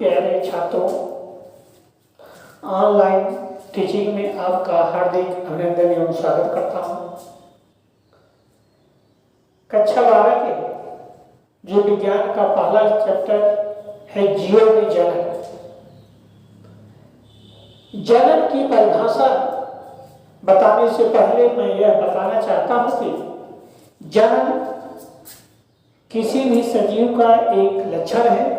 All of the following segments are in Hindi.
प्यारे छात्रों, ऑनलाइन टीचिंग में आपका हार्दिक अभिनंदन एवं स्वागत करता हूँ। कक्षा 12 के जो विज्ञान का पहला चैप्टर है जीवों में जनन। जनन की परिभाषा बताने से पहले मैं यह बताना चाहता हूँ कि जनन किसी भी सजीव का एक लक्षण है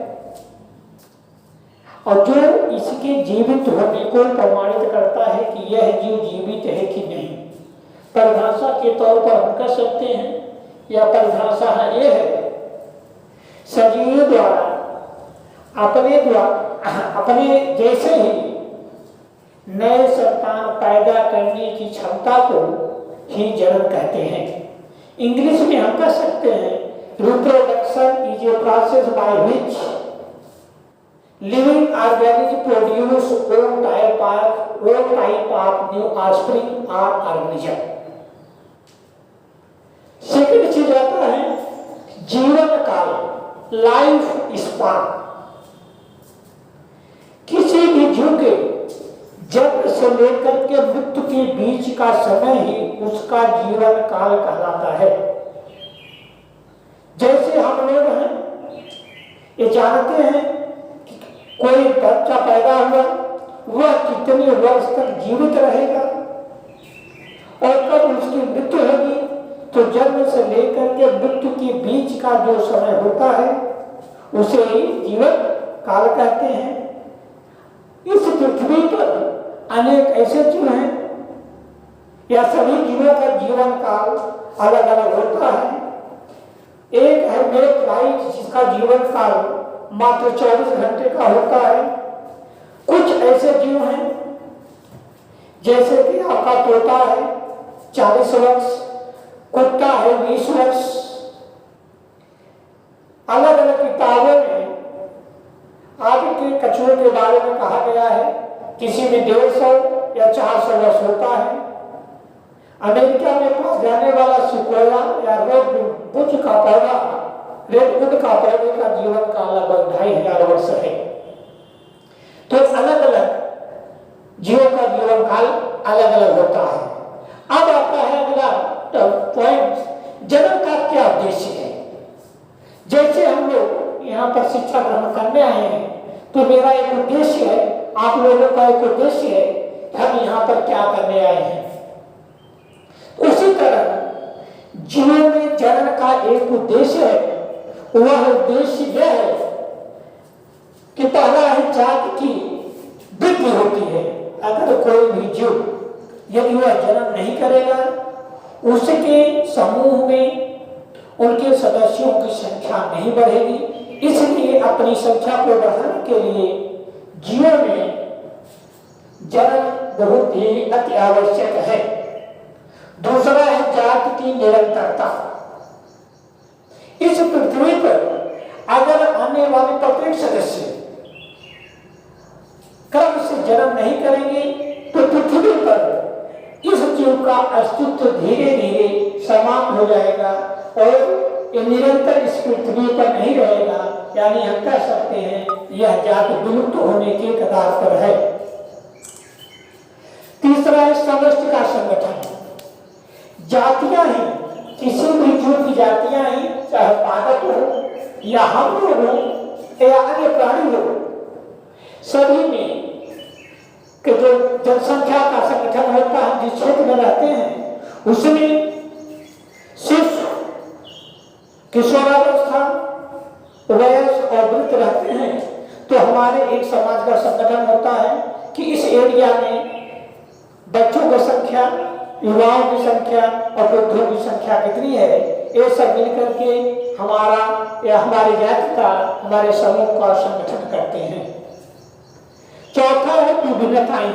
और जो इसके जीवित होने को प्रमाणित करता है कि यह जीव जीवित है कि नहीं। परिभाषा के तौर पर हम कह सकते हैं, यह परिभाषा यह है, सजीव द्वारा अपने जैसे ही नए संतान पैदा करने की क्षमता को ही जनन कहते हैं। इंग्लिश में हम कह सकते हैं, reproduction is a process by which living organisms produce all type of new offspring or organism। Second चीज आता है जीवन काल, लाइफ स्पान। किसी भी जीव के जन्म से लेकर के मृत्यु के बीच का समय ही उसका जीवन काल कहलाता है। जैसे हम लोग हैं, ये जानते हैं कोई बच्चा पैदा हुआ, वह कितने वर्ष तक जीवित रहेगा और कब उसकी मृत्यु होगी, तो जन्म से लेकर के मृत्यु के बीच का जो समय होता है उसे ही जीवन काल कहते हैं। इस पृथ्वी पर अनेक ऐसे जीव हैं, या सभी जीवों का जीवन काल अलग अलग होता है। एक है मेरे फ्लाइट, जिसका जीवन काल मात्र 24 घंटे का होता है। कुछ ऐसे जीव हैं जैसे कि आपका तोता है 40 वर्ष, कुत्ता है 20 वर्ष। अलग अलग किताबों में आदि के कछुए के बारे में कहा गया है, किसी में 150 या 400 वर्ष होता है। अमेरिका में पास जाने वाला सिकोया या रेडवुड का पौधे का जीवन काल लगभग 2500 वर्ष है। तो अलग अलग जीवों का जीवन काल अलग अलग होता है। अब आता है अगला पॉइंट, जनन का क्या उद्देश्य है। जैसे हम लोग यहाँ पर शिक्षा ग्रहण करने आए हैं, तो मेरा एक उद्देश्य है, आप लोगों का एक उद्देश्य है कि हम यहाँ पर क्या करने आए हैं। उसी तरह जीवन में जनन का एक उद्देश्य है। वह उद्देश्य यह है कि पहला है जाति की वृद्धि होती है। अगर कोई भी जीव यदि वह जनन नहीं करेगा, उसके समूह में उनके सदस्यों की संख्या नहीं बढ़ेगी। इसलिए अपनी संख्या को बढ़ाने के लिए जीवन में जनन बहुत ही अति आवश्यक है। दूसरा है जाति की निरंतरता। इस पृथ्वी पर अगर आने वाले प्रत्येक सदस्य क्रम से जन्म नहीं करेंगे, तो पृथ्वी पर इस जीव का अस्तित्व धीरे धीरे समाप्त हो जाएगा और ये निरंतर इस पृथ्वी पर नहीं रहेगा। यानी हम कह सकते हैं यह जाति विलुप्त होने के कगार पर है। तीसरा है समष्टि का संगठन। जातियां हैं, किसी भी जीव की जातियां हैं, चाहे पादप हो या हम लोग हो या अन्य प्राणी हो, सभी में के जो जनसंख्या का संगठन होता है, जिस क्षेत्र में रहते हैं, उसमें शिशु, किशोरावस्था, वयस्क और वृद्ध रहते हैं। तो हमारे एक समाज का संगठन होता है कि इस एरिया में बच्चों की संख्या, युवाओं की संख्या और वृद्धों की संख्या कितनी है, ये सब मिलकर के हमारा या हमारे जाति का, हमारे समूह का संगठन करते हैं। चौथा है विभिन्नताएं।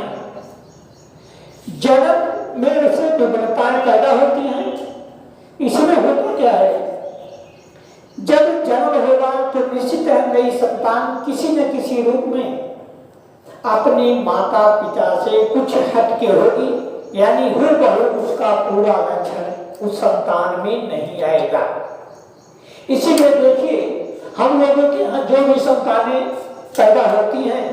जन्म में से विभिन्नताएं पैदा होती हैं। इसमें होता क्या है, जब जन्म होगा तो निश्चित है नई संतान किसी न किसी रूप में अपने माता पिता से कुछ हटके होगी, यानी हूबहू उसका पूरा लक्षण उस संतान में नहीं आएगा। इसीलिए देखिए, हम लोगों के यहाँ जो भी संतानें पैदा होती हैं।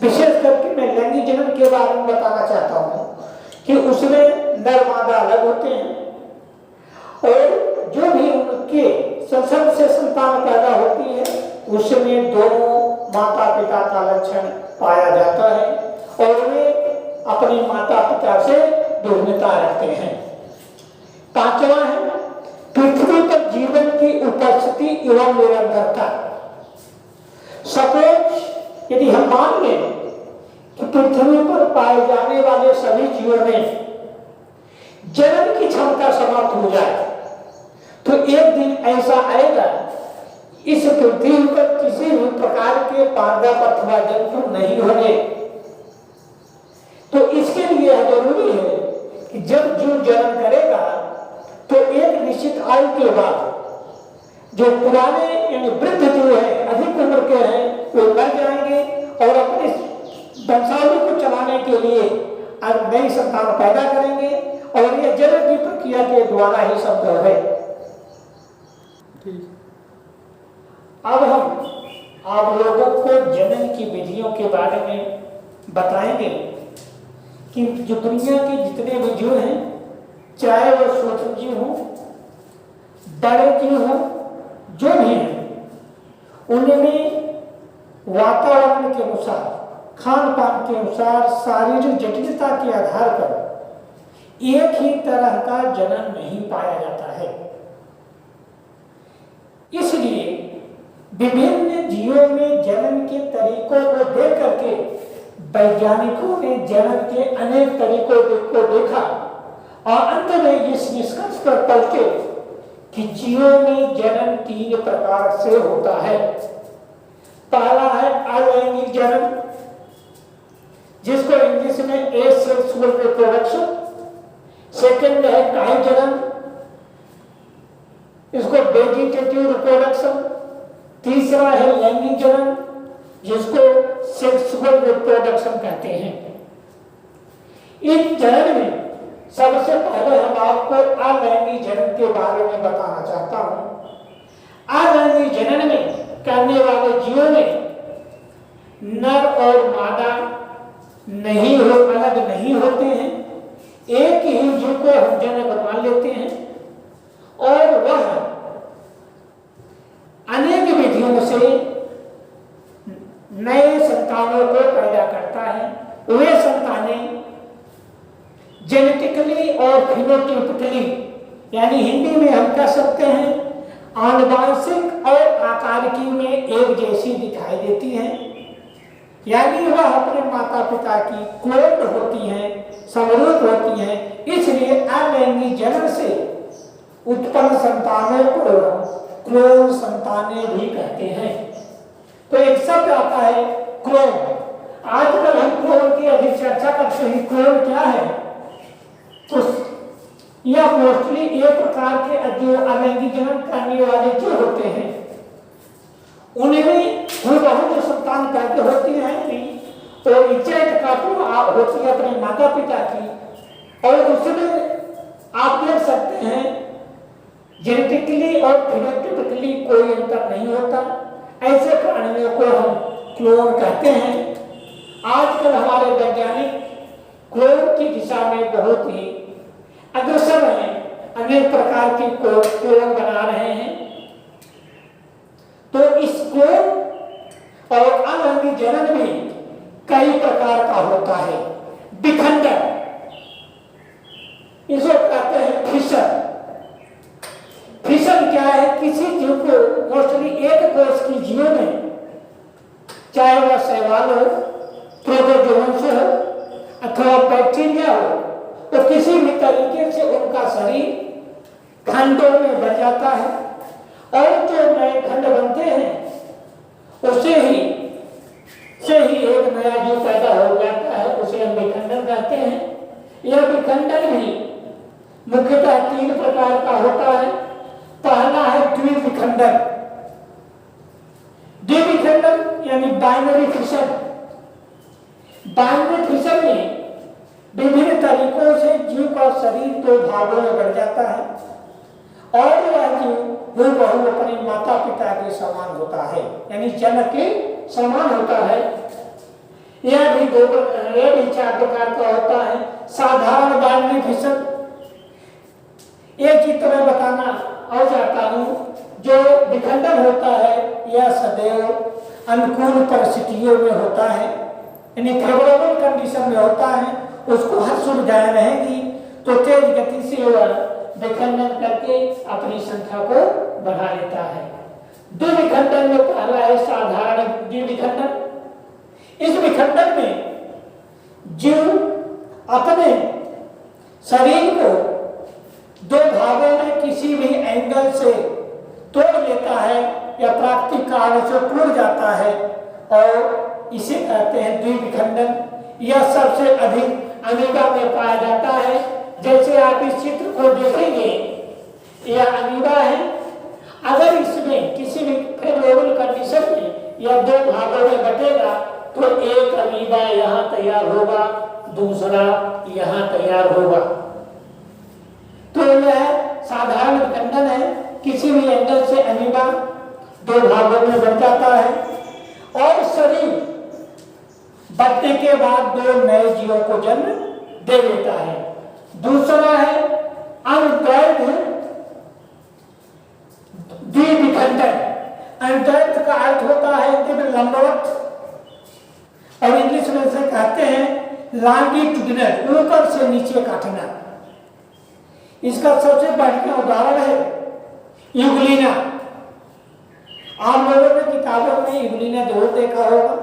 विशेष करके मैं लैंगिक जनन के बारे में बताना चाहता हूँ कि उसमें नर मादा अलग होते हैं और जो भी उनके संसर्ग से संतान पैदा होती है उसमें दोनों माता पिता का लक्षण पाया जाता है और वे अपने माता पिता से भिन्नता रखते हैं। पांचवा है पृथ्वी पर जीवन की उपस्थिति एवं निरंतरता। सपोज यदि हम मान लें कि पृथ्वी पर पाए जाने वाले सभी जीवों में जन्म की क्षमता समाप्त हो जाए तो एक दिन ऐसा आएगा इस पृथ्वी पर किसी भी प्रकार के पांडव अथवा जंतु नहीं होंगे। तो इसके लिए जरूरी है कि जब जीव जन्म करेगा तो एक निश्चित आयु के बाद जो पुराने यानी वृद्ध जीव है अधिक उम्र के हैं वे मर जाएंगे और अपने वंशावली को चलाने के लिए नई संतान पैदा करेंगे और यह जन्म की प्रक्रिया के द्वारा ही संभव है। अब हम आप लोगों को जनन की विधियों के बारे में बताएंगे कि जो दुनिया के जितने भी जीव हैं चाहे वो सूक्ष्म जीव हो बड़े जीव हो जो भी हैं उनमें वातावरण के अनुसार खान पान के अनुसार शारीरिक जटिलता के आधार पर एक ही तरह का जनन नहीं पाया जाता है। इसलिए विभिन्न जीवों में जनन के तरीकों को देख करके वैज्ञानिकों ने जनन के अनेक तरीकों को देखा और अंत में इस निष्कर्ष पर पहुंचे कि जीवों में जनन 3 प्रकार से होता है। पहला है अलैंगिक जनन जिसको इंग्लिश में एसेक्सुअल रिप्रोडक्शन। सेकंड है कायिक जनन इसको वेजिटेटिव रिप्रोडक्शन। तीसरा है लैंगिक जनन जिसको सेक्सुअल रिप्रोडक्शन कहते हैं। इस जनन में सबसे पहले हम आपको अलैंगिक जनन के बारे में बताना चाहता हूं। अलैंगिक जनन में करने वाले जीवों में नर और मादा नहीं हो अलग नहीं होते हैं, एक ही जीव को हम जनक मान लेते हैं और वह अनेक विधियों से नए संतानों को पैदा करता है। वे संतानें जेनेटिकली और फिनोटाइपिकली यानी हिंदी में हम कह सकते हैं आनुवंशिक और आकारिकी में एक जैसी दिखाई देती हैं, यानी वह अपने माता पिता की क्लोन होती हैं, समरूप होती हैं। इसलिए अलैंगिक जनन से उत्पन्न संतानों को क्लोन संतानें भी कहते हैं। तो एक शब्द आता है क्लोन। आजकल हम क्लोन की अधिक चर्चा करते हैं। क्लोन क्या है? तो यह मोस्टली एक प्रकार के जो अलैंगिक जनन करने वाले जो होते हैं उनमें बहुत जो संतान पैदा होती है तो इज्जत का होती है अपने माता पिता की और उसमें आप देख सकते हैं जेनेटिकली और फिनोटाइपिकली कोई अंतर नहीं होता। ऐसे प्राणियों को हम क्लोन कहते हैं। आजकल हमारे वैज्ञानिक क्लोन की दिशा में बहुत ही अग्रसर हैं, अनेक प्रकार के क्लोन बना रहे हैं। तो इस क्लोन और अलैंगिक जनन में कई प्रकार का होता है। विखंडन इसको कहते हैं फिशन। फिशन क्या है? किसी जीव को मोस्टली एक कोष की जीव में चाहे वह शैवाल हो, प्रोटोजोन्स हो अथवा बैक्टीरिया हो तो किसी भी तरीके से उनका शरीर खंडों में बढ़ जाता है और जो नए खंड बनते हैं उसे ही एक नया जीव पैदा हो जाता है, उसे हम विखंडन कहते हैं। यह विखंडन भी मुख्यतः 3 प्रकार का होता है। पहला है द्विविखंडन। द्विविखंडन यानी बाइनरी फिशन। बाइनरी फिशन में विभिन्न तरीकों से जीव का शरीर 2 भागों में बढ़ जाता है और वह जीव अपने माता पिता के समान होता है, यानी जनक के समान होता है। यह भी 4 प्रकार का होता है। साधारण बाइनरी फिशन, एक चित्र में बताना और चाहता हूं, जो विखंडन होता है यह सदैव अनुकूल परिस्थितियों में होता है, यानी फेवरेबल कंडीशन में होता है, उसको हर सुविधाएं रहेगी तो तेज गति से वह विखंडन करके अपनी संख्या को बढ़ा लेता है। द्विविखंडन में पहला है साधारण द्विविखंडन। इस विखंडन में जीव अपने शरीर को 2 भागों में किसी भी एंगल से तोड़ लेता है या प्राकृतिक कारण से टूट जाता है और इसे कहते हैं द्विविखंडन। यह सबसे अधिक अमीबा में पाया जाता है। जैसे आप इस चित्र को देखेंगे, यह अमीबा है। अगर इसमें किसी भी फेवरेबल कंडीशन में यह 2 भागों में बटेगा तो एक अमीबा यहाँ तैयार होगा, दूसरा यहाँ तैयार होगा। तो यह साधारण विखंडन है, किसी भी एंगल से अमीबा 2 भागों में बट जाता है और शरीर बटने के बाद 2 नए जीवों को जन्म दे देता है। दूसरा है अनद्वैत द्विविखंडन। अनद्वैत का अर्थ होता है लंबवत, और इंग्लिश में से कहते हैं लॉन्गिट्यूडिनल, ऊपर से नीचे काटना। इसका सबसे बढ़िया उदाहरण है यूग्लिना। आप लोगों ने किताबों में यूग्लिना जरूर देखा होगा,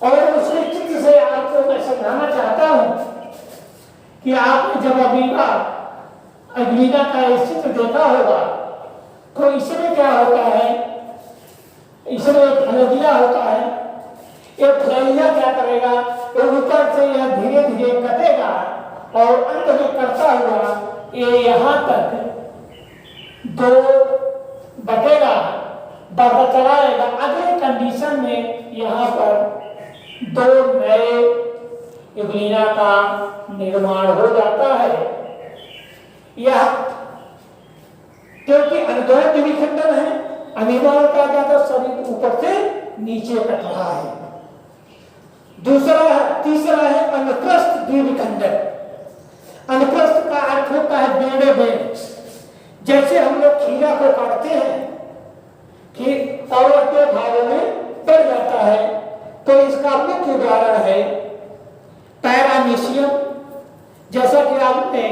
और उसी चित्र से आपको मैं समझाना चाहता हूं कि आपने जब अमीबा यूग्लिना का इस चित्र देखा होगा तो इसमें क्या होता है, इसमें एक फलैया होता है। एक फलैया क्या करेगा, तो ऊपर से यह धीरे धीरे कटेगा और अंत में करता हुआ ये यहाँ तक 2 बटेगा, बढ़ता चला जाएगा। अगले कंडीशन में यहाँ पर 2 नए यूग्लिना का निर्माण हो जाता है। यह क्योंकि अनद्वैत द्विविखंडन है, अमीबा का ज्यादा शरीर ऊपर से नीचे कट रहा है। तीसरा है अनुप्रस्थ द्विविखंडन। अनुप्रस्थ का अर्थ होता है बेड़े बेड़। जैसे हम लोग खीरा को काटते हैं कि और 2 भागों में बढ़ जाता है, तो इसका मुख्य उदाहरण है पैरामीशियम। जैसा कि आपने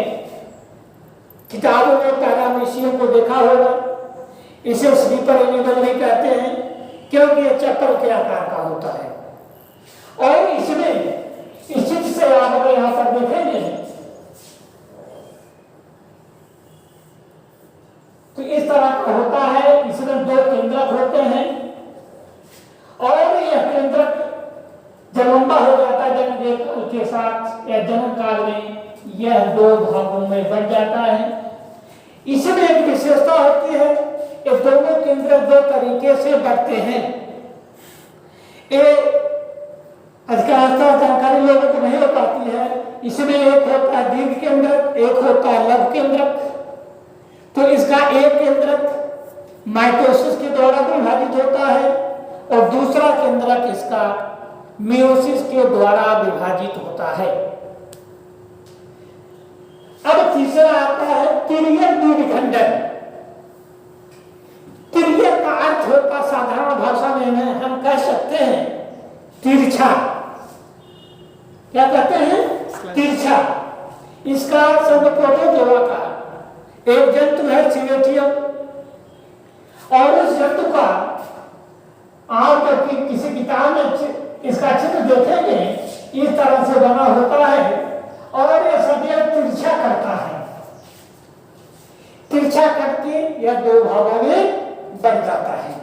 किताबों में पैरामीशियम को देखा होगा। इसे स्लीपर एनिमल नहीं कहते हैं क्योंकि यह चप्पल के आकार का होता है। और इसमें इस चित्र से आप अगर यहां पर देखेंगे तो इस तरह का होता है। इसमें 2 केंद्रक होते हैं और यह केंद्रक जब लंबा हो जाता है जन्म के साथ या जन्म काल में यह 2 भागों में बढ़ जाता है। इसमें एक विशेषता होती है, ये दोनों केंद्रक 2 तरीके से बढ़ते हैं। अधिकांशतः जानकारी लोगों को नहीं हो पाती है। इसमें एक होता है दीर्घ केंद्रक, एक होता है लघु केंद्रक। तो इसका एक केंद्रक माइटोसिस के द्वारा विभाजित होता है और दूसरा केंद्रक इसका मियोसिस के द्वारा विभाजित होता है। अब तीसरा आता है तिर्यक द्विविखंडन। तिर्यक का अर्थ होता साधारण भाषा में हम कह सकते हैं तिरछा। क्या कहते हैं? तिरछा। इसका शब्द प्रोटोजोआ का एक जंतु है सिवेटियम, और उस जंतु का आमतौर पर किसी किताब में इसका चित्र देखेंगे इस तरह से बना होता है और यह सदैव तिरछा करता है। तिरछा करके यह 2 भागों में बढ़ जाता है।